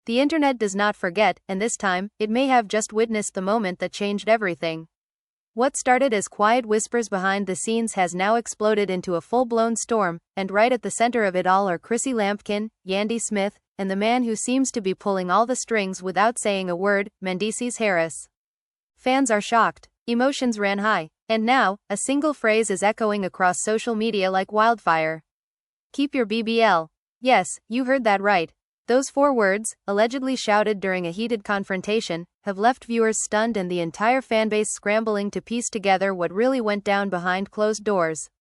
The internet does not forget, and this time, it may have just witnessed the moment that changed everything. What started as quiet whispers behind the scenes has now exploded into a full-blown storm, and right at the center of it all are Chrissy Lampkin, Yandy Smith, and the man who seems to be pulling all the strings without saying a word, Mendeecees Harris. Fans are shocked. Emotions ran high. And now, a single phrase is echoing across social media like wildfire. Keep your BBL. Yes, you heard that right. Those 4 words, allegedly shouted during a heated confrontation, have left viewers stunned and the entire fanbase scrambling to piece together what really went down behind closed doors.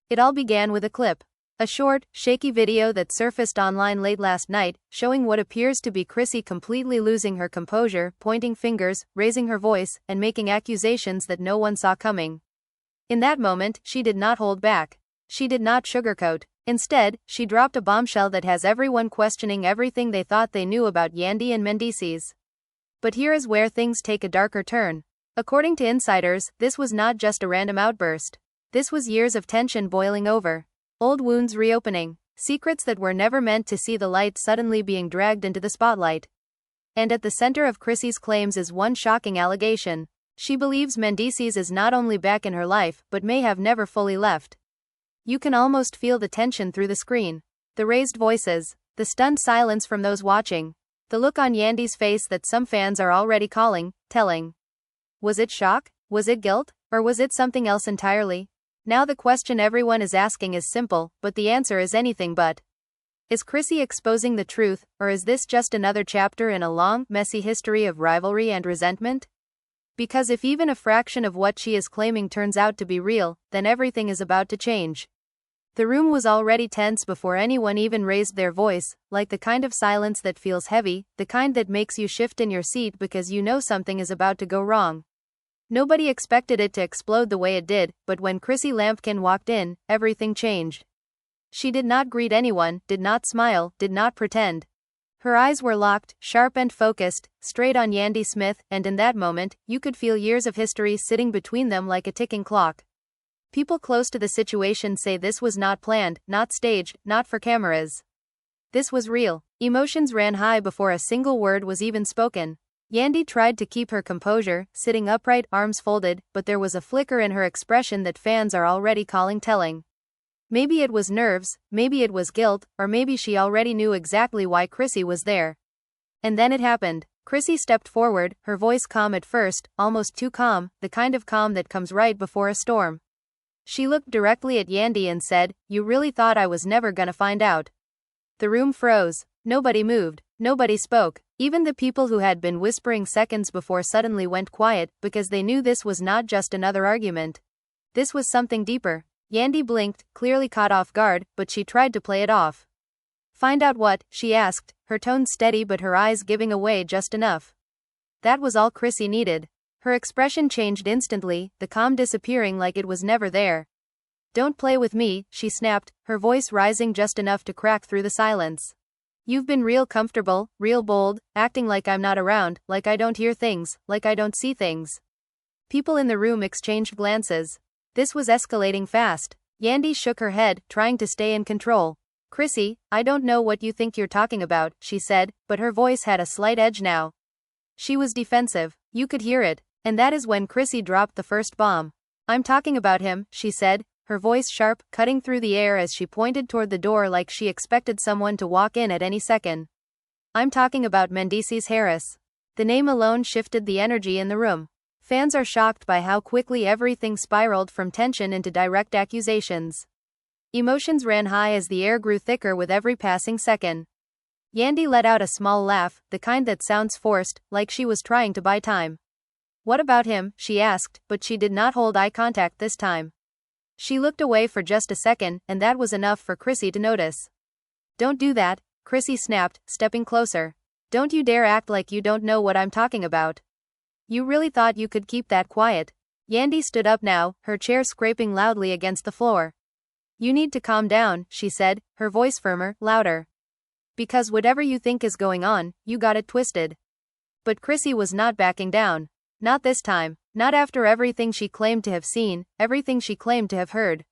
It all began with a clip. A short, shaky video that surfaced online late last night, showing what appears to be Chrissy completely losing her composure, pointing fingers, raising her voice, and making accusations that no one saw coming. In that moment, she did not hold back. She did not sugarcoat. Instead, she dropped a bombshell that has everyone questioning everything they thought they knew about Yandy and Mendeecees. But here is where things take a darker turn. According to insiders, this was not just a random outburst. This was years of tension boiling over. Old wounds reopening. Secrets that were never meant to see the light suddenly being dragged into the spotlight. And at the center of Chrissy's claims is one shocking allegation. She believes Mendeecees is not only back in her life, but may have never fully left. You can almost feel the tension through the screen. The raised voices. The stunned silence from those watching. The look on Yandy's face that some fans are already calling, telling. Was it shock? Was it guilt? Or was it something else entirely? Now the question everyone is asking is simple, but the answer is anything but. Is Chrissy exposing the truth, or is this just another chapter in a long, messy history of rivalry and resentment? Because if even a fraction of what she is claiming turns out to be real, then everything is about to change. The room was already tense before anyone even raised their voice, like the kind of silence that feels heavy, the kind that makes you shift in your seat because you know something is about to go wrong. Nobody expected it to explode the way it did, but when Chrissy Lampkin walked in, everything changed. She did not greet anyone, did not smile, did not pretend. Her eyes were locked, sharp and focused, straight on Yandy Smith, and in that moment, you could feel years of history sitting between them like a ticking clock. People close to the situation say this was not planned, not staged, not for cameras. This was real. Emotions ran high before a single word was even spoken. Yandy tried to keep her composure, sitting upright, arms folded, but there was a flicker in her expression that fans are already calling telling. Maybe it was nerves, maybe it was guilt, or maybe she already knew exactly why Chrissy was there. And then it happened. Chrissy stepped forward, her voice calm at first, almost too calm, the kind of calm that comes right before a storm. She looked directly at Yandy and said, "You really thought I was never gonna find out?" The room froze. Nobody moved. Nobody spoke. Even the people who had been whispering seconds before suddenly went quiet, because they knew this was not just another argument. This was something deeper. Yandy blinked, clearly caught off guard, but she tried to play it off. "Find out what?" she asked, her tone steady but her eyes giving away just enough. That was all Chrissy needed. Her expression changed instantly, the calm disappearing like it was never there. "Don't play with me," she snapped, her voice rising just enough to crack through the silence. "You've been real comfortable, real bold, acting like I'm not around, like I don't hear things, like I don't see things." People in the room exchanged glances. This was escalating fast. Yandy shook her head, trying to stay in control. "Chrissy, I don't know what you think you're talking about," she said, but her voice had a slight edge now. She was defensive. You could hear it. And that is when Chrissy dropped the first bomb. "I'm talking about him," she said, her voice sharp, cutting through the air as she pointed toward the door like she expected someone to walk in at any second. "I'm talking about Mendeecees Harris." The name alone shifted the energy in the room. Fans are shocked by how quickly everything spiraled from tension into direct accusations. Emotions ran high as the air grew thicker with every passing second. Yandy let out a small laugh, the kind that sounds forced, like she was trying to buy time. "What about him?" she asked, but she did not hold eye contact this time. She looked away for just a second, and that was enough for Chrissy to notice. "Don't do that," Chrissy snapped, stepping closer. "Don't you dare act like you don't know what I'm talking about. You really thought you could keep that quiet?" Yandy stood up now, her chair scraping loudly against the floor. "You need to calm down," she said, her voice firmer, louder. "Because whatever you think is going on, you got it twisted." But Chrissy was not backing down. Not this time. Not after everything she claimed to have seen, everything she claimed to have heard.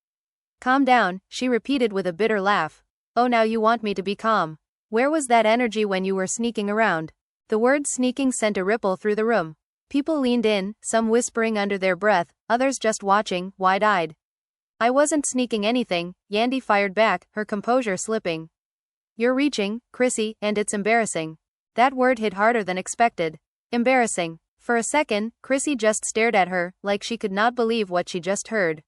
"Calm down," she repeated with a bitter laugh. "Oh, now you want me to be calm. Where was that energy when you were sneaking around? The word sneaking sent a ripple through the room. People leaned in, some whispering under their breath, others just watching, wide-eyed. I wasn't sneaking anything, Yandy fired back, her composure slipping. You're reaching, Chrissy, and it's embarrassing. That word hit harder than expected. Embarrassing. For a second, Chrissy just stared at her, like she could not believe what she just heard.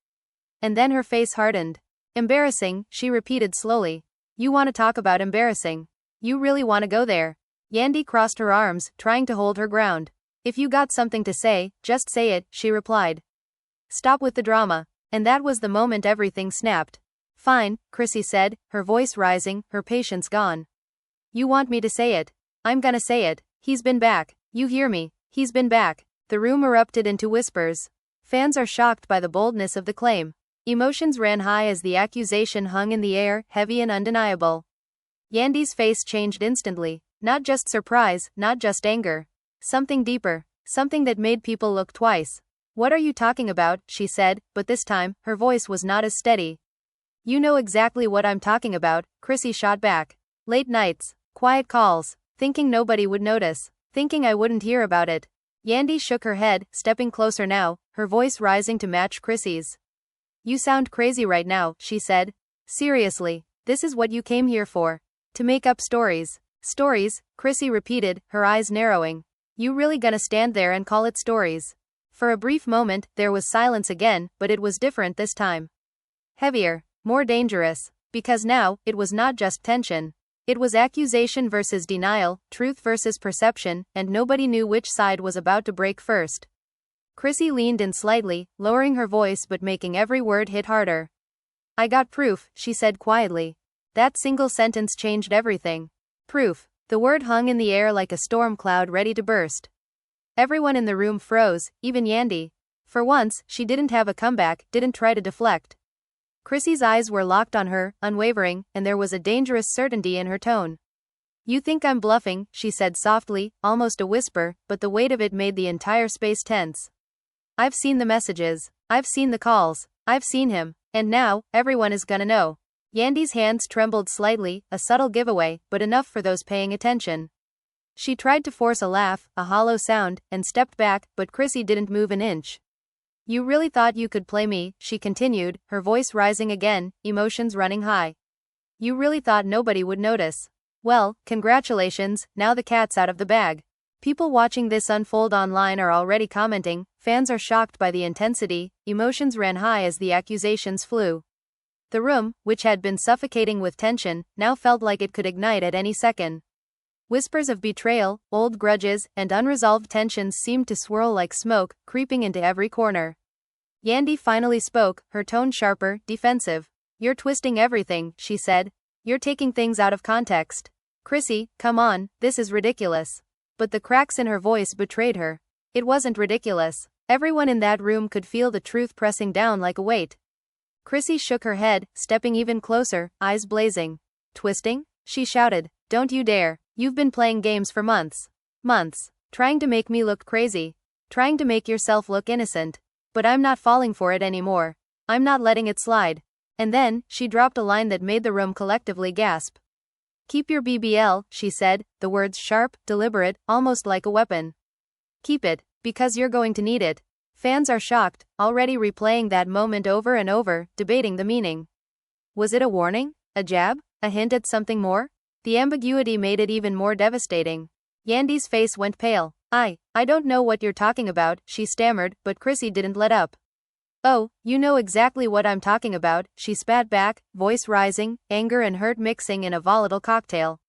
And then her face hardened. Embarrassing, she repeated slowly. You want to talk about embarrassing? You really want to go there? Yandy crossed her arms, trying to hold her ground. If you got something to say, just say it, she replied. Stop with the drama. And that was the moment everything snapped. Fine, Chrissy said, her voice rising, her patience gone. You want me to say it? I'm gonna say it. He's been back. You hear me? He's been back. The room erupted into whispers. Fans are shocked by the boldness of the claim. Emotions ran high as the accusation hung in the air, heavy and undeniable. Yandy's face changed instantly. Not just surprise, not just anger. Something deeper. Something that made people look twice. What are you talking about? She said, but this time, her voice was not as steady. You know exactly what I'm talking about, Chrissy shot back. Late nights. Quiet calls. Thinking nobody would notice. Thinking I wouldn't hear about it. Yandy shook her head, stepping closer now, her voice rising to match Chrissy's. You sound crazy right now, she said. Seriously, this is what you came here for. To make up stories. Stories, Chrissy repeated, her eyes narrowing. You really gonna stand there and call it stories? For a brief moment, there was silence again, but it was different this time. Heavier, more dangerous. Because now, it was not just tension. It was accusation versus denial, truth versus perception, and nobody knew which side was about to break first. Chrissy leaned in slightly, lowering her voice but making every word hit harder. I got proof, she said quietly. That single sentence changed everything. Proof. The word hung in the air like a storm cloud ready to burst. Everyone in the room froze, even Yandy. For once, she didn't have a comeback, didn't try to deflect. Chrissy's eyes were locked on her, unwavering, and there was a dangerous certainty in her tone. You think I'm bluffing, she said softly, almost a whisper, but the weight of it made the entire space tense. I've seen the messages. I've seen the calls. I've seen him. And now, everyone is gonna know. Yandy's hands trembled slightly, a subtle giveaway, but enough for those paying attention. She tried to force a laugh, a hollow sound, and stepped back, but Chrissy didn't move an inch. You really thought you could play me, she continued, her voice rising again, emotions running high. You really thought nobody would notice. Well, congratulations, now the cat's out of the bag. People watching this unfold online are already commenting, fans are shocked by the intensity, emotions ran high as the accusations flew. The room, which had been suffocating with tension, now felt like it could ignite at any second. Whispers of betrayal, old grudges, and unresolved tensions seemed to swirl like smoke, creeping into every corner. Yandy finally spoke, her tone sharper, defensive. You're twisting everything, she said. You're taking things out of context. Chrissy, come on, this is ridiculous. But the cracks in her voice betrayed her. It wasn't ridiculous. Everyone in that room could feel the truth pressing down like a weight. Chrissy shook her head, stepping even closer, eyes blazing. Twisting? She shouted. Don't you dare. You've been playing games for months. Months. Trying to make me look crazy. Trying to make yourself look innocent. But I'm not falling for it anymore. I'm not letting it slide. And then, she dropped a line that made the room collectively gasp. Keep your BBL, she said, the words sharp, deliberate, almost like a weapon. Keep it, because you're going to need it. Fans are shocked, already replaying that moment over and over, debating the meaning. Was it a warning? A jab? A hint at something more? The ambiguity made it even more devastating. Yandy's face went pale. I don't know what you're talking about, she stammered, but Chrissy didn't let up. Oh, you know exactly what I'm talking about, she spat back, voice rising, anger and hurt mixing in a volatile cocktail.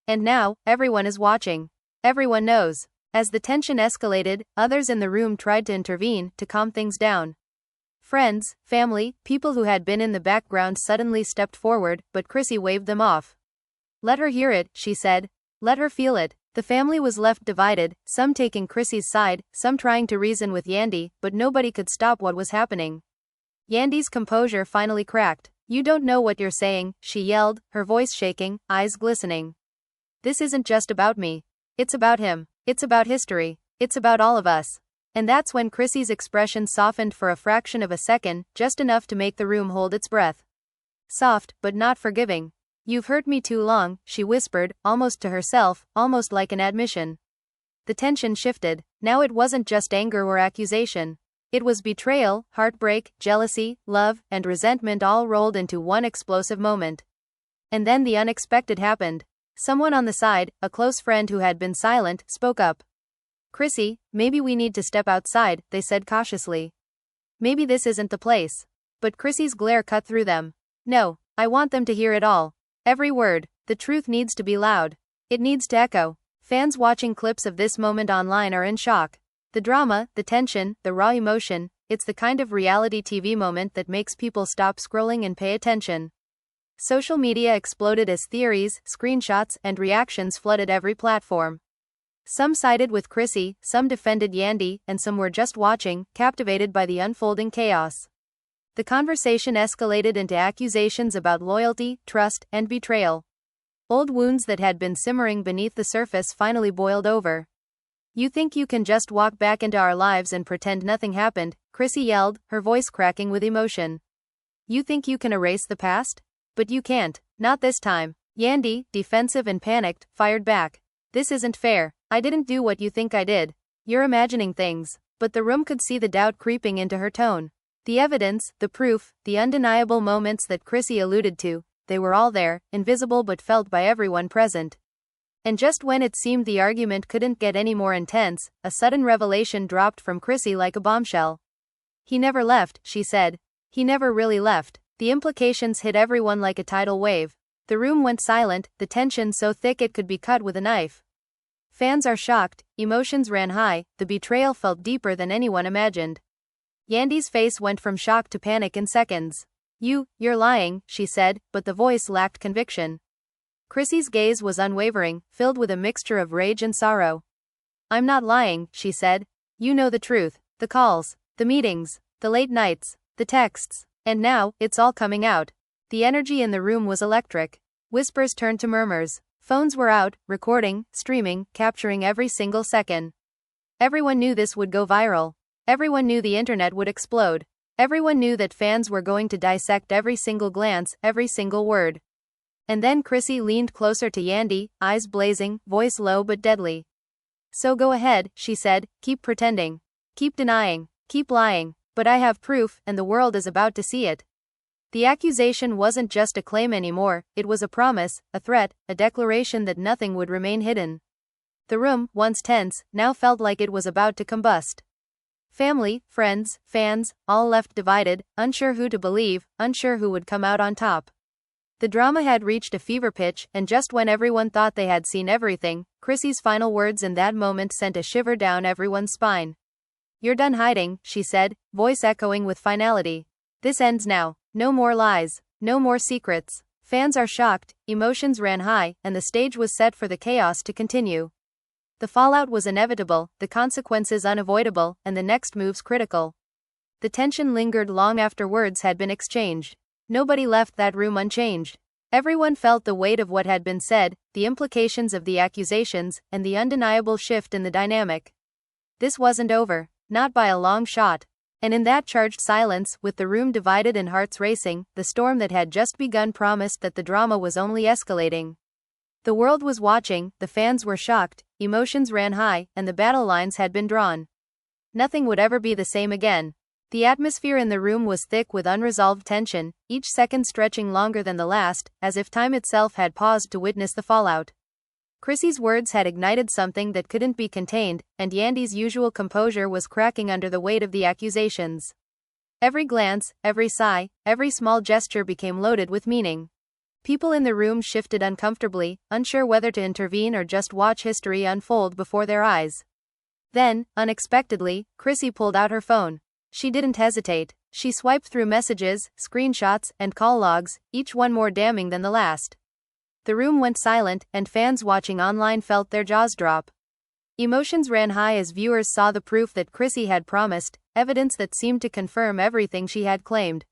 And now, everyone is watching. Everyone knows. As the tension escalated, others in the room tried to intervene, to calm things down. Friends, family, people who had been in the background suddenly stepped forward, but Chrissy waved them off. Let her hear it, she said. Let her feel it. The family was left divided, some taking Chrissy's side, some trying to reason with Yandy, but nobody could stop what was happening. Yandy's composure finally cracked. You don't know what you're saying, she yelled, her voice shaking, eyes glistening. This isn't just about me. It's about him. It's about history. It's about all of us. And that's when Chrissy's expression softened for a fraction of a second, just enough to make the room hold its breath. Soft, but not forgiving. You've hurt me too long, she whispered, almost to herself, almost like an admission. The tension shifted. Now it wasn't just anger or accusation. It was betrayal, heartbreak, jealousy, love, and resentment all rolled into one explosive moment. And then the unexpected happened. Someone on the side, a close friend who had been silent, spoke up. Chrissy, maybe we need to step outside, they said cautiously. Maybe this isn't the place. But Chrissy's glare cut through them. No, I want them to hear it all. Every word. The truth needs to be loud. It needs to echo. Fans watching clips of this moment online are in shock. The drama, the tension, the raw emotion, it's the kind of reality TV moment that makes people stop scrolling and pay attention. Social media exploded as theories, screenshots, and reactions flooded every platform. Some sided with Chrissy, some defended Yandy, and some were just watching, captivated by the unfolding chaos. The conversation escalated into accusations about loyalty, trust, and betrayal. Old wounds that had been simmering beneath the surface finally boiled over. You think you can just walk back into our lives and pretend nothing happened, Chrissy yelled, her voice cracking with emotion. You think you can erase the past? But you can't, not this time. Yandy, defensive and panicked, fired back. This isn't fair. I didn't do what you think I did. You're imagining things. But the room could see the doubt creeping into her tone. The evidence, the proof, the undeniable moments that Chrissy alluded to, they were all there, invisible but felt by everyone present. And just when it seemed the argument couldn't get any more intense, a sudden revelation dropped from Chrissy like a bombshell. He never left, she said. He never really left. The implications hit everyone like a tidal wave. The room went silent, the tension so thick it could be cut with a knife. Fans are shocked, emotions ran high, the betrayal felt deeper than anyone imagined. Yandy's face went from shock to panic in seconds. You're lying, she said, but the voice lacked conviction. Chrissy's gaze was unwavering, filled with a mixture of rage and sorrow. I'm not lying, she said. You know the truth. The calls, the meetings, the late nights, the texts. And now, it's all coming out. The energy in the room was electric. Whispers turned to murmurs. Phones were out, recording, streaming, capturing every single second. Everyone knew this would go viral. Everyone knew the internet would explode. Everyone knew that fans were going to dissect every single glance, every single word. And then Chrissy leaned closer to Yandy, eyes blazing, voice low but deadly. So go ahead, she said, keep pretending. Keep denying. Keep lying. But I have proof, and the world is about to see it. The accusation wasn't just a claim anymore, it was a promise, a threat, a declaration that nothing would remain hidden. The room, once tense, now felt like it was about to combust. Family, friends, fans, all left divided, unsure who to believe, unsure who would come out on top. The drama had reached a fever pitch, and just when everyone thought they had seen everything, Chrissy's final words in that moment sent a shiver down everyone's spine. You're done hiding, she said, voice echoing with finality. This ends now. No more lies. No more secrets. Fans are shocked, emotions ran high, and the stage was set for the chaos to continue. The fallout was inevitable, the consequences unavoidable, and the next moves critical. The tension lingered long after words had been exchanged. Nobody left that room unchanged. Everyone felt the weight of what had been said, the implications of the accusations, and the undeniable shift in the dynamic. This wasn't over, not by a long shot. And in that charged silence, with the room divided and hearts racing, the storm that had just begun promised that the drama was only escalating. The world was watching, the fans were shocked, emotions ran high, and the battle lines had been drawn. Nothing would ever be the same again. The atmosphere in the room was thick with unresolved tension, each second stretching longer than the last, as if time itself had paused to witness the fallout. Chrissy's words had ignited something that couldn't be contained, and Yandy's usual composure was cracking under the weight of the accusations. Every glance, every sigh, every small gesture became loaded with meaning. People in the room shifted uncomfortably, unsure whether to intervene or just watch history unfold before their eyes. Then, unexpectedly, Chrissy pulled out her phone. She didn't hesitate. She swiped through messages, screenshots, and call logs, each one more damning than the last. The room went silent, and fans watching online felt their jaws drop. Emotions ran high as viewers saw the proof that Chrissy had promised, evidence that seemed to confirm everything she had claimed.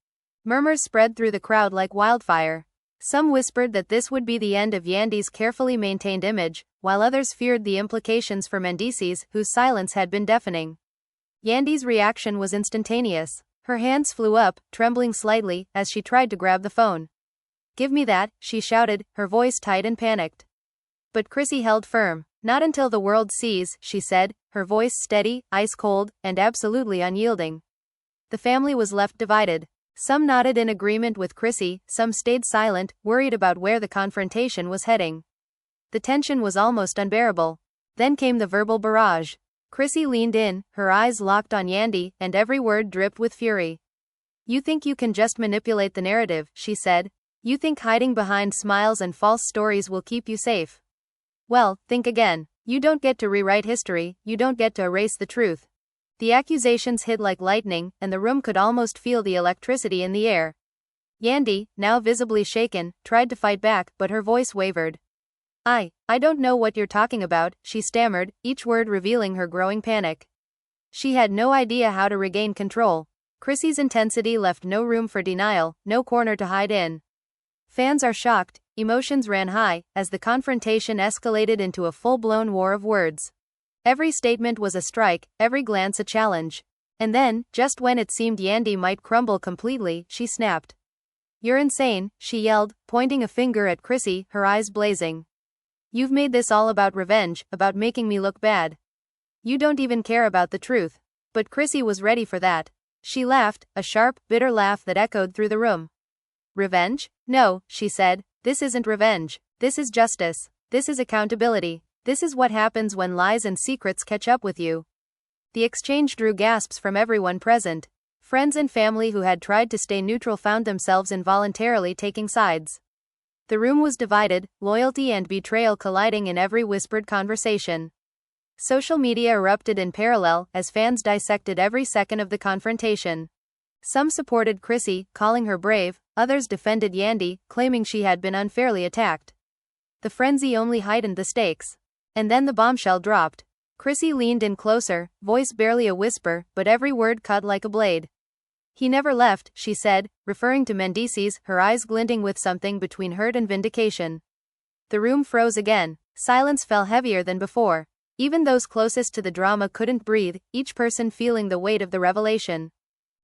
Murmurs spread through the crowd like wildfire. Some whispered that this would be the end of Yandy's carefully maintained image, while others feared the implications for Mendeecees, whose silence had been deafening. Yandy's reaction was instantaneous. Her hands flew up, trembling slightly, as she tried to grab the phone. Give me that, she shouted, her voice tight and panicked. But Chrissy held firm. Not until the world sees, she said, her voice steady, ice-cold, and absolutely unyielding. The family was left divided. Some nodded in agreement with Chrissy, some stayed silent, worried about where the confrontation was heading. The tension was almost unbearable. Then came the verbal barrage. Chrissy leaned in, her eyes locked on Yandy, and every word dripped with fury. You think you can just manipulate the narrative, she said. You think hiding behind smiles and false stories will keep you safe. Well, think again. You don't get to rewrite history, you don't get to erase the truth. The accusations hit like lightning, and the room could almost feel the electricity in the air. Yandy, now visibly shaken, tried to fight back, but her voice wavered. I don't know what you're talking about, she stammered, each word revealing her growing panic. She had no idea how to regain control. Chrissy's intensity left no room for denial, no corner to hide in. Fans are shocked, emotions ran high, as the confrontation escalated into a full-blown war of words. Every statement was a strike, every glance a challenge. And then, just when it seemed Yandy might crumble completely, she snapped. You're insane, she yelled, pointing a finger at Chrissy, her eyes blazing. You've made this all about revenge, about making me look bad. You don't even care about the truth. But Chrissy was ready for that. She laughed, a sharp, bitter laugh that echoed through the room. Revenge? No, she said, this isn't revenge. This is justice. This is accountability. This is what happens when lies and secrets catch up with you. The exchange drew gasps from everyone present. Friends and family who had tried to stay neutral found themselves involuntarily taking sides. The room was divided, loyalty and betrayal colliding in every whispered conversation. Social media erupted in parallel as fans dissected every second of the confrontation. Some supported Chrissy, calling her brave, others defended Yandy, claiming she had been unfairly attacked. The frenzy only heightened the stakes. And then the bombshell dropped. Chrissy leaned in closer, voice barely a whisper, but every word cut like a blade. He never left, she said, referring to Mendeecees, her eyes glinting with something between hurt and vindication. The room froze again. Silence fell heavier than before. Even those closest to the drama couldn't breathe, each person feeling the weight of the revelation.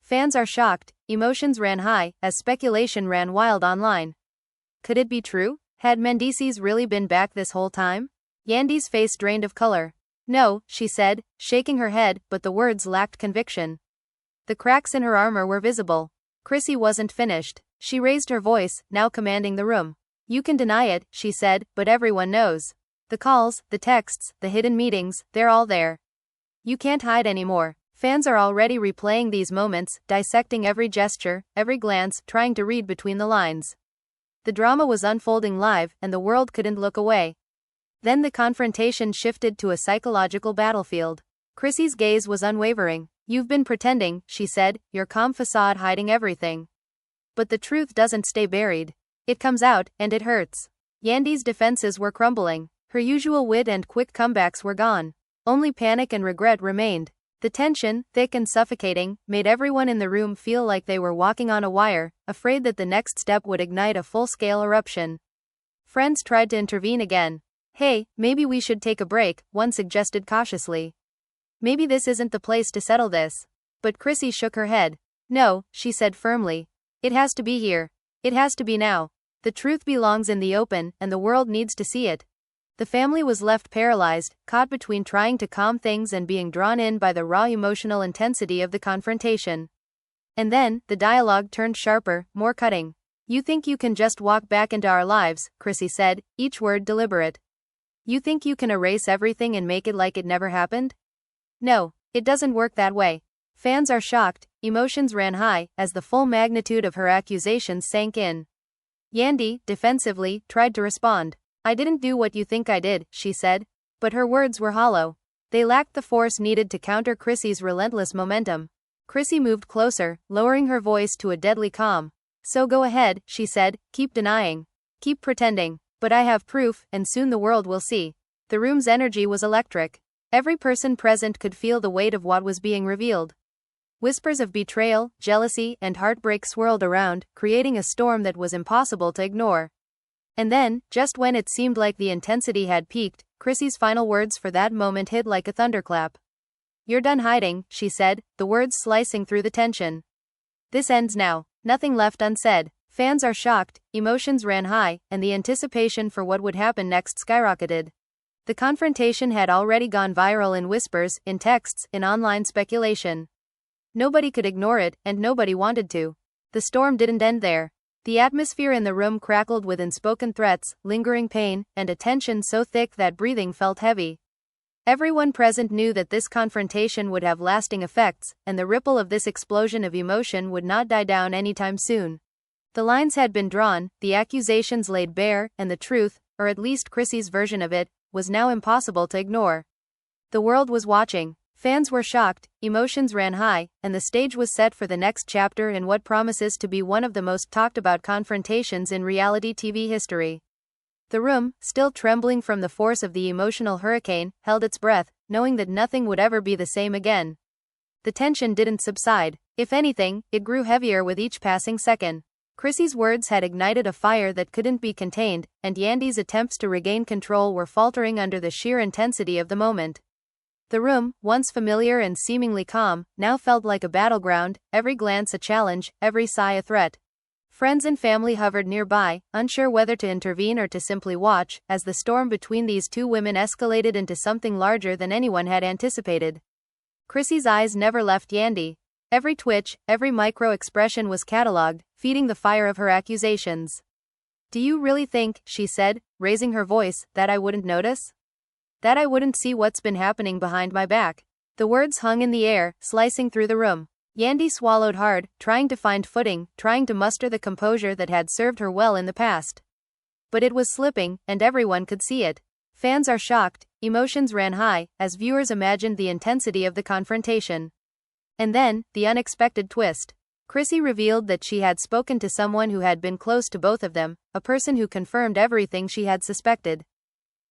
Fans are shocked, emotions ran high, as speculation ran wild online. Could it be true? Had Mendeecees really been back this whole time? Yandy's face drained of color. No, she said, shaking her head, but the words lacked conviction. The cracks in her armor were visible. Chrissy wasn't finished. She raised her voice, now commanding the room. You can deny it, she said, but everyone knows. The calls, the texts, the hidden meetings, they're all there. You can't hide anymore. Fans are already replaying these moments, dissecting every gesture, every glance, trying to read between the lines. The drama was unfolding live, and the world couldn't look away. Then the confrontation shifted to a psychological battlefield. Chrissy's gaze was unwavering. You've been pretending, she said, your calm facade hiding everything. But the truth doesn't stay buried. It comes out, and it hurts. Yandy's defenses were crumbling. Her usual wit and quick comebacks were gone. Only panic and regret remained. The tension, thick and suffocating, made everyone in the room feel like they were walking on a wire, afraid that the next step would ignite a full-scale eruption. Friends tried to intervene again. Hey, maybe we should take a break, one suggested cautiously. Maybe this isn't the place to settle this. But Chrissy shook her head. No, she said firmly. It has to be here. It has to be now. The truth belongs in the open, and the world needs to see it. The family was left paralyzed, caught between trying to calm things and being drawn in by the raw emotional intensity of the confrontation. And then, the dialogue turned sharper, more cutting. You think you can just walk back into our lives, Chrissy said, each word deliberate. You think you can erase everything and make it like it never happened? No, it doesn't work that way. Fans are shocked, emotions ran high, as the full magnitude of her accusations sank in. Yandy, defensively, tried to respond. I didn't do what you think I did, she said. But her words were hollow. They lacked the force needed to counter Chrissy's relentless momentum. Chrissy moved closer, lowering her voice to a deadly calm. So go ahead, she said, keep denying. Keep pretending. But I have proof, and soon the world will see. The room's energy was electric. Every person present could feel the weight of what was being revealed. Whispers of betrayal, jealousy, and heartbreak swirled around, creating a storm that was impossible to ignore. And then, just when it seemed like the intensity had peaked, Chrissy's final words for that moment hit like a thunderclap. You're done hiding, she said, the words slicing through the tension. This ends now. Nothing left unsaid. Fans are shocked, emotions ran high, and the anticipation for what would happen next skyrocketed. The confrontation had already gone viral in whispers, in texts, in online speculation. Nobody could ignore it, and nobody wanted to. The storm didn't end there. The atmosphere in the room crackled with unspoken threats, lingering pain, and a tension so thick that breathing felt heavy. Everyone present knew that this confrontation would have lasting effects, and the ripple of this explosion of emotion would not die down anytime soon. The lines had been drawn, the accusations laid bare, and the truth, or at least Chrissy's version of it, was now impossible to ignore. The world was watching. Fans were shocked, emotions ran high, and the stage was set for the next chapter in what promises to be one of the most talked about confrontations in reality TV history. The room, still trembling from the force of the emotional hurricane, held its breath, knowing that nothing would ever be the same again. The tension didn't subside. If anything, it grew heavier with each passing second. Chrissy's words had ignited a fire that couldn't be contained, and Yandy's attempts to regain control were faltering under the sheer intensity of the moment. The room, once familiar and seemingly calm, now felt like a battleground, every glance a challenge, every sigh a threat. Friends and family hovered nearby, unsure whether to intervene or to simply watch, as the storm between these two women escalated into something larger than anyone had anticipated. Chrissy's eyes never left Yandy. Every twitch, every micro-expression was catalogued, feeding the fire of her accusations. "Do you really think," she said, raising her voice, "that I wouldn't notice? That I wouldn't see what's been happening behind my back?" The words hung in the air, slicing through the room. Yandy swallowed hard, trying to find footing, trying to muster the composure that had served her well in the past. But it was slipping, and everyone could see it. Fans are shocked, emotions ran high, as viewers imagined the intensity of the confrontation. And then, the unexpected twist. Chrissy revealed that she had spoken to someone who had been close to both of them, a person who confirmed everything she had suspected.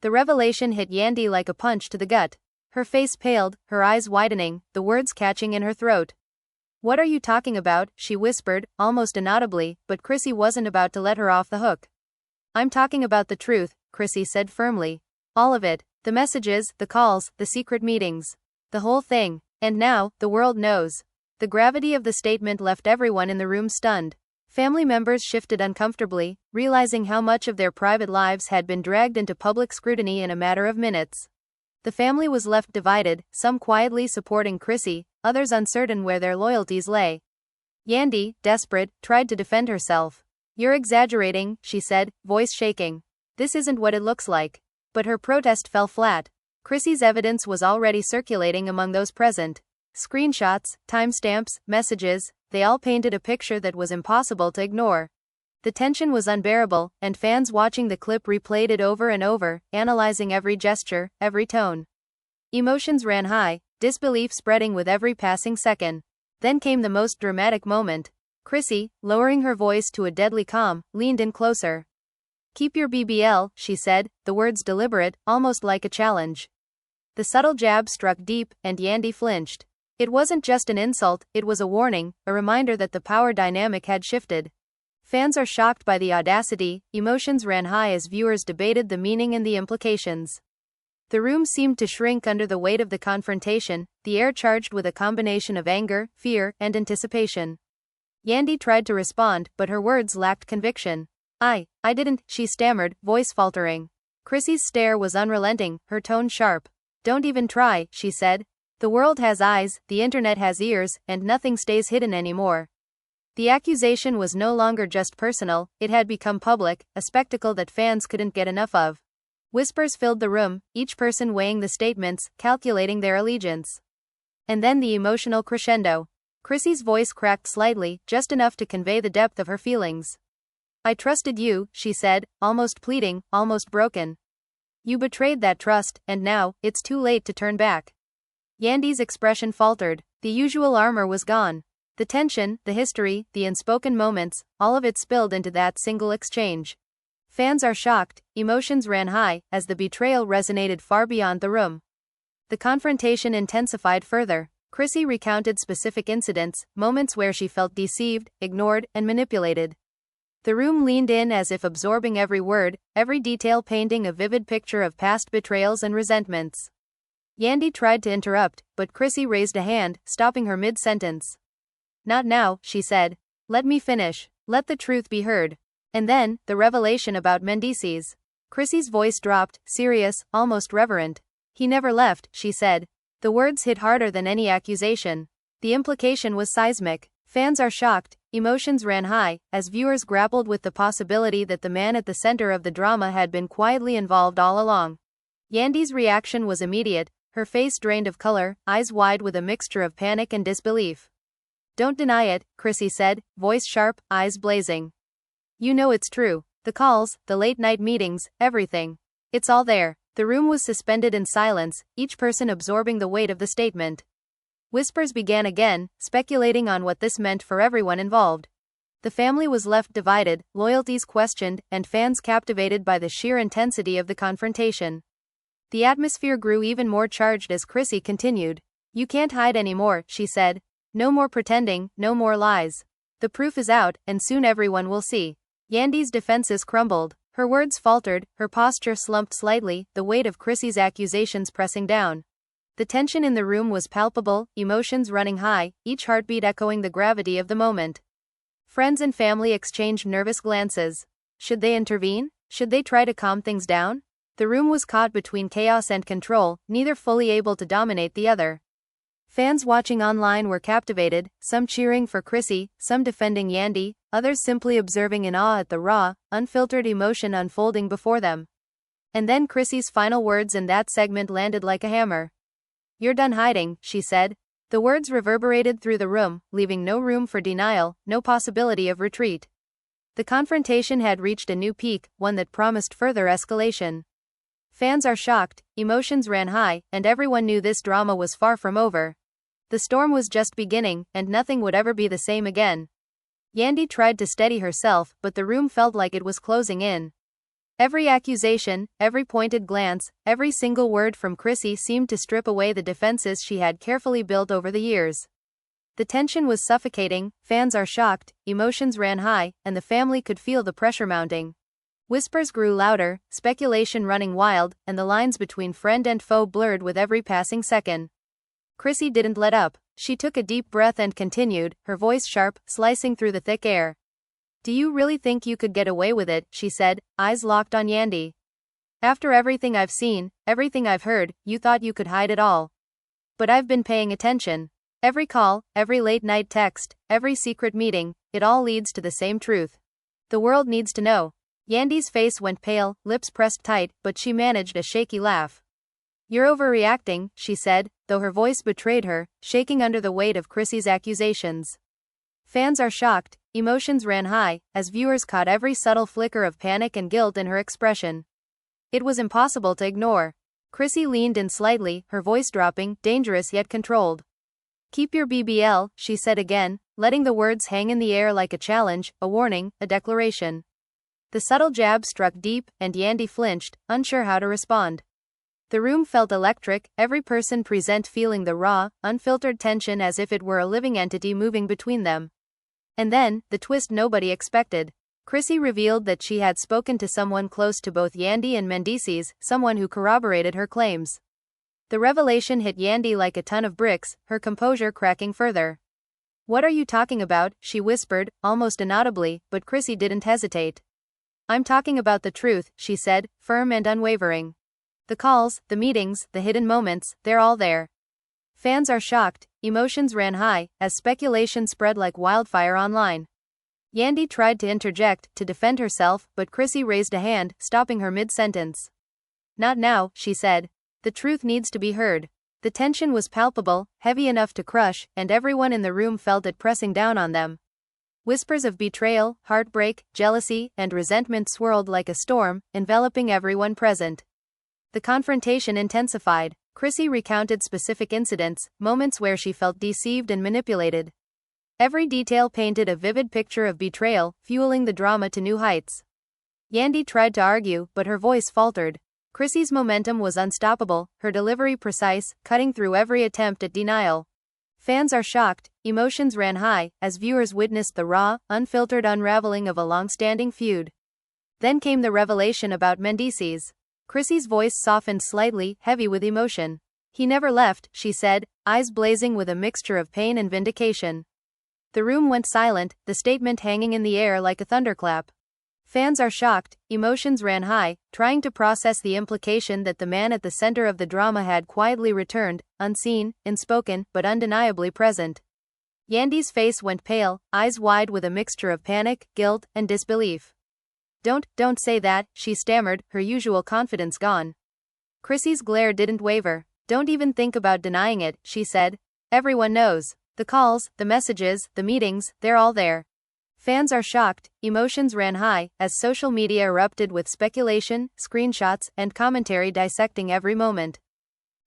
The revelation hit Yandy like a punch to the gut. Her face paled, her eyes widening, the words catching in her throat. "What are you talking about?" she whispered, almost inaudibly, but Chrissy wasn't about to let her off the hook. "I'm talking about the truth," Chrissy said firmly. "All of it. The messages, the calls, the secret meetings. The whole thing. And now, the world knows." The gravity of the statement left everyone in the room stunned. Family members shifted uncomfortably, realizing how much of their private lives had been dragged into public scrutiny in a matter of minutes. The family was left divided, some quietly supporting Chrissy, others uncertain where their loyalties lay. Yandy, desperate, tried to defend herself. "You're exaggerating," she said, voice shaking. "This isn't what it looks like." But her protest fell flat. Chrissy's evidence was already circulating among those present. Screenshots, timestamps, messages, they all painted a picture that was impossible to ignore. The tension was unbearable, and fans watching the clip replayed it over and over, analyzing every gesture, every tone. Emotions ran high, disbelief spreading with every passing second. Then came the most dramatic moment. Chrissy, lowering her voice to a deadly calm, leaned in closer. "Keep your BBL," she said, the words deliberate, almost like a challenge. The subtle jab struck deep, and Yandy flinched. It wasn't just an insult, it was a warning, a reminder that the power dynamic had shifted. Fans are shocked by the audacity, emotions ran high as viewers debated the meaning and the implications. The room seemed to shrink under the weight of the confrontation, the air charged with a combination of anger, fear, and anticipation. Yandy tried to respond, but her words lacked conviction. I didn't," she stammered, voice faltering. Chrissy's stare was unrelenting, her tone sharp. "Don't even try," she said. "The world has eyes, the internet has ears, and nothing stays hidden anymore." The accusation was no longer just personal, it had become public, a spectacle that fans couldn't get enough of. Whispers filled the room, each person weighing the statements, calculating their allegiance. And then the emotional crescendo. Chrissy's voice cracked slightly, just enough to convey the depth of her feelings. "I trusted you," she said, almost pleading, almost broken. "You betrayed that trust, and now, it's too late to turn back." Yandy's expression faltered. The usual armor was gone. The tension, the history, the unspoken moments, all of it spilled into that single exchange. Fans are shocked, emotions ran high, as the betrayal resonated far beyond the room. The confrontation intensified further. Chrissy recounted specific incidents, moments where she felt deceived, ignored, and manipulated. The room leaned in as if absorbing every word, every detail painting a vivid picture of past betrayals and resentments. Yandy tried to interrupt, but Chrissy raised a hand, stopping her mid-sentence. "Not now," she said. "Let me finish." Let the truth be heard. And then, the revelation about Mendeecees. Chrissy's voice dropped, serious, almost reverent. He never left, she said. The words hit harder than any accusation. The implication was seismic. Fans are shocked, emotions ran high, as viewers grappled with the possibility that the man at the center of the drama had been quietly involved all along. Yandy's reaction was immediate, her face drained of color, eyes wide with a mixture of panic and disbelief. Don't deny it, Chrissy said, voice sharp, eyes blazing. You know it's true. The calls, the late-night meetings, everything. It's all there. The room was suspended in silence, each person absorbing the weight of the statement. Whispers began again, speculating on what this meant for everyone involved. The family was left divided, loyalties questioned, and fans captivated by the sheer intensity of the confrontation. The atmosphere grew even more charged as Chrissy continued. You can't hide anymore, she said. No more pretending, no more lies. The proof is out, and soon everyone will see. Yandy's defenses crumbled. Her words faltered, her posture slumped slightly, the weight of Chrissy's accusations pressing down. The tension in the room was palpable, emotions running high, each heartbeat echoing the gravity of the moment. Friends and family exchanged nervous glances. Should they intervene? Should they try to calm things down? The room was caught between chaos and control, neither fully able to dominate the other. Fans watching online were captivated, some cheering for Chrissy, some defending Yandy, others simply observing in awe at the raw, unfiltered emotion unfolding before them. And then Chrissy's final words in that segment landed like a hammer. You're done hiding, she said. The words reverberated through the room, leaving no room for denial, no possibility of retreat. The confrontation had reached a new peak, one that promised further escalation. Fans are shocked, emotions ran high, and everyone knew this drama was far from over. The storm was just beginning, and nothing would ever be the same again. Yandy tried to steady herself, but the room felt like it was closing in. Every accusation, every pointed glance, every single word from Chrissy seemed to strip away the defenses she had carefully built over the years. The tension was suffocating, fans are shocked, emotions ran high, and the family could feel the pressure mounting. Whispers grew louder, speculation running wild, and the lines between friend and foe blurred with every passing second. Chrissy didn't let up. She took a deep breath and continued, her voice sharp, slicing through the thick air. Do you really think you could get away with it, she said, eyes locked on Yandy. After everything I've seen, everything I've heard, you thought you could hide it all. But I've been paying attention. Every call, every late-night text, every secret meeting, it all leads to the same truth. The world needs to know. Yandy's face went pale, lips pressed tight, but she managed a shaky laugh. You're overreacting, she said, though her voice betrayed her, shaking under the weight of Chrissy's accusations. Fans are shocked, emotions ran high, as viewers caught every subtle flicker of panic and guilt in her expression. It was impossible to ignore. Chrissy leaned in slightly, her voice dropping, dangerous yet controlled. Keep your BBL, she said again, letting the words hang in the air like a challenge, a warning, a declaration. The subtle jab struck deep, and Yandy flinched, unsure how to respond. The room felt electric, every person present feeling the raw, unfiltered tension as if it were a living entity moving between them. And then, the twist nobody expected. Chrissy revealed that she had spoken to someone close to both Yandy and Mendeecees, someone who corroborated her claims. The revelation hit Yandy like a ton of bricks, her composure cracking further. What are you talking about? She whispered, almost inaudibly, but Chrissy didn't hesitate. I'm talking about the truth, she said, firm and unwavering. The calls, the meetings, the hidden moments, they're all there. Fans are shocked, emotions ran high, as speculation spread like wildfire online. Yandy tried to interject, to defend herself, but Chrissy raised a hand, stopping her mid-sentence. Not now, she said. The truth needs to be heard. The tension was palpable, heavy enough to crush, and everyone in the room felt it pressing down on them. Whispers of betrayal, heartbreak, jealousy, and resentment swirled like a storm, enveloping everyone present. The confrontation intensified. Chrissy recounted specific incidents, moments where she felt deceived and manipulated. Every detail painted a vivid picture of betrayal, fueling the drama to new heights. Yandy tried to argue, but her voice faltered. Chrissy's momentum was unstoppable, her delivery precise, cutting through every attempt at denial. Fans are shocked, emotions ran high, as viewers witnessed the raw, unfiltered unraveling of a long-standing feud. Then came the revelation about Mendeecees. Chrissy's voice softened slightly, heavy with emotion. He never left, she said, eyes blazing with a mixture of pain and vindication. The room went silent, the statement hanging in the air like a thunderclap. Fans are shocked, emotions ran high, trying to process the implication that the man at the center of the drama had quietly returned, unseen, unspoken, but undeniably present. Yandy's face went pale, eyes wide with a mixture of panic, guilt, and disbelief. Don't say that, she stammered, her usual confidence gone. Chrissy's glare didn't waver. Don't even think about denying it, she said. Everyone knows. The calls, the messages, the meetings, they're all there. Fans are shocked, emotions ran high, as social media erupted with speculation, screenshots, and commentary dissecting every moment.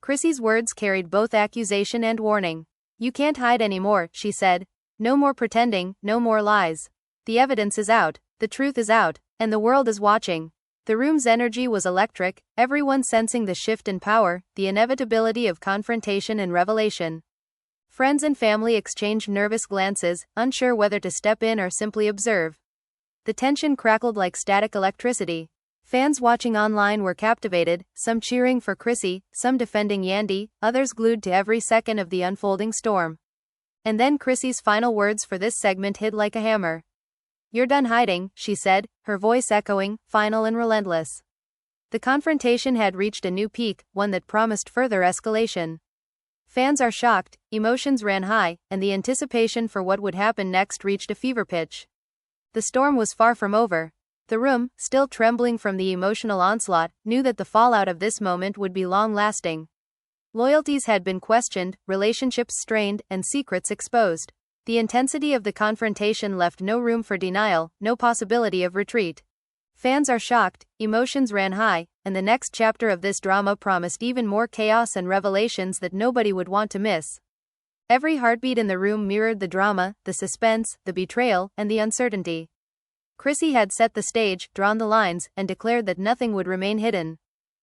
Chrissy's words carried both accusation and warning. You can't hide anymore, she said. No more pretending, no more lies. The evidence is out, the truth is out, and the world is watching. The room's energy was electric, everyone sensing the shift in power, the inevitability of confrontation and revelation. Friends and family exchanged nervous glances, unsure whether to step in or simply observe. The tension crackled like static electricity. Fans watching online were captivated, some cheering for Chrissy, some defending Yandy, others glued to every second of the unfolding storm. And then Chrissy's final words for this segment hit like a hammer. You're done hiding, she said, her voice echoing, final and relentless. The confrontation had reached a new peak, one that promised further escalation. Fans are shocked, emotions ran high, and the anticipation for what would happen next reached a fever pitch. The storm was far from over. The room, still trembling from the emotional onslaught, knew that the fallout of this moment would be long-lasting. Loyalties had been questioned, relationships strained, and secrets exposed. The intensity of the confrontation left no room for denial, no possibility of retreat. Fans are shocked, emotions ran high, and the next chapter of this drama promised even more chaos and revelations that nobody would want to miss. Every heartbeat in the room mirrored the drama, the suspense, the betrayal, and the uncertainty. Chrissy had set the stage, drawn the lines, and declared that nothing would remain hidden.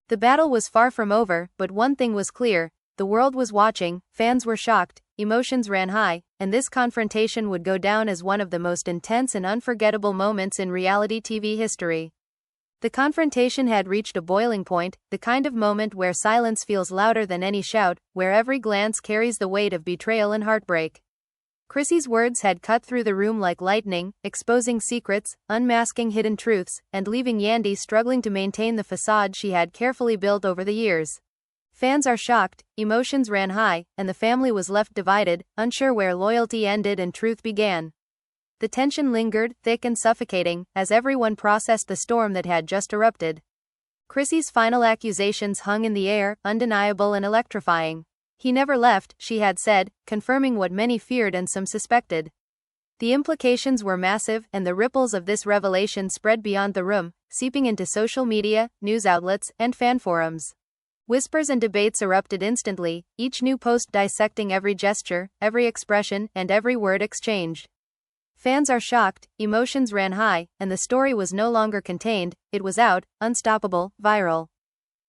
The battle was far from over, but one thing was clear: the world was watching, fans were shocked, emotions ran high, and this confrontation would go down as one of the most intense and unforgettable moments in reality TV history. The confrontation had reached a boiling point, the kind of moment where silence feels louder than any shout, where every glance carries the weight of betrayal and heartbreak. Chrissy's words had cut through the room like lightning, exposing secrets, unmasking hidden truths, and leaving Yandy struggling to maintain the facade she had carefully built over the years. Fans are shocked, emotions ran high, and the family was left divided, unsure where loyalty ended and truth began. The tension lingered, thick and suffocating, as everyone processed the storm that had just erupted. Chrissy's final accusations hung in the air, undeniable and electrifying. He never left, she had said, confirming what many feared and some suspected. The implications were massive, and the ripples of this revelation spread beyond the room, seeping into social media, news outlets, and fan forums. Whispers and debates erupted instantly, each new post dissecting every gesture, every expression, and every word exchanged. Fans are shocked, emotions ran high, and the story was no longer contained, it was out, unstoppable, viral.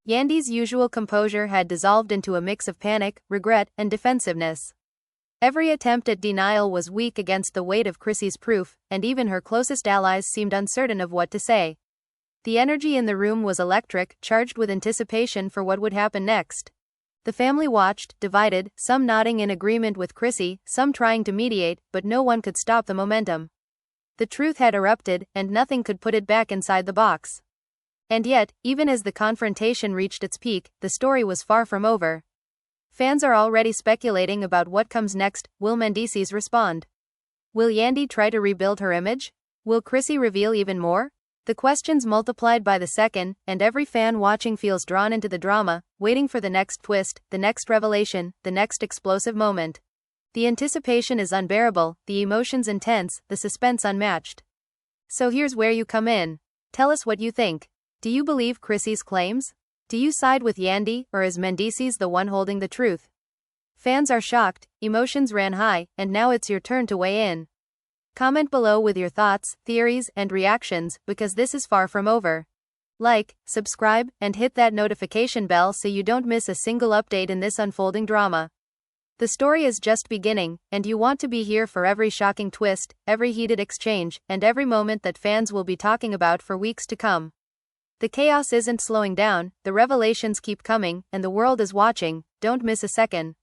Yandy's usual composure had dissolved into a mix of panic, regret, and defensiveness. Every attempt at denial was weak against the weight of Chrissy's proof, and even her closest allies seemed uncertain of what to say. The energy in the room was electric, charged with anticipation for what would happen next. The family watched, divided, some nodding in agreement with Chrissy, some trying to mediate, but no one could stop the momentum. The truth had erupted, and nothing could put it back inside the box. And yet, even as the confrontation reached its peak, the story was far from over. Fans are already speculating about what comes next. Will Mendeecees respond? Will Yandy try to rebuild her image? Will Chrissy reveal even more? The questions multiplied by the second, and every fan watching feels drawn into the drama, waiting for the next twist, the next revelation, the next explosive moment. The anticipation is unbearable, the emotions intense, the suspense unmatched. So here's where you come in. Tell us what you think. Do you believe Chrissy's claims? Do you side with Yandy, or is Mendeecees the one holding the truth? Fans are shocked, emotions ran high, and now it's your turn to weigh in. Comment below with your thoughts, theories, and reactions, because this is far from over. Like, subscribe, and hit that notification bell so you don't miss a single update in this unfolding drama. The story is just beginning, and you want to be here for every shocking twist, every heated exchange, and every moment that fans will be talking about for weeks to come. The chaos isn't slowing down, the revelations keep coming, and the world is watching. Don't miss a second.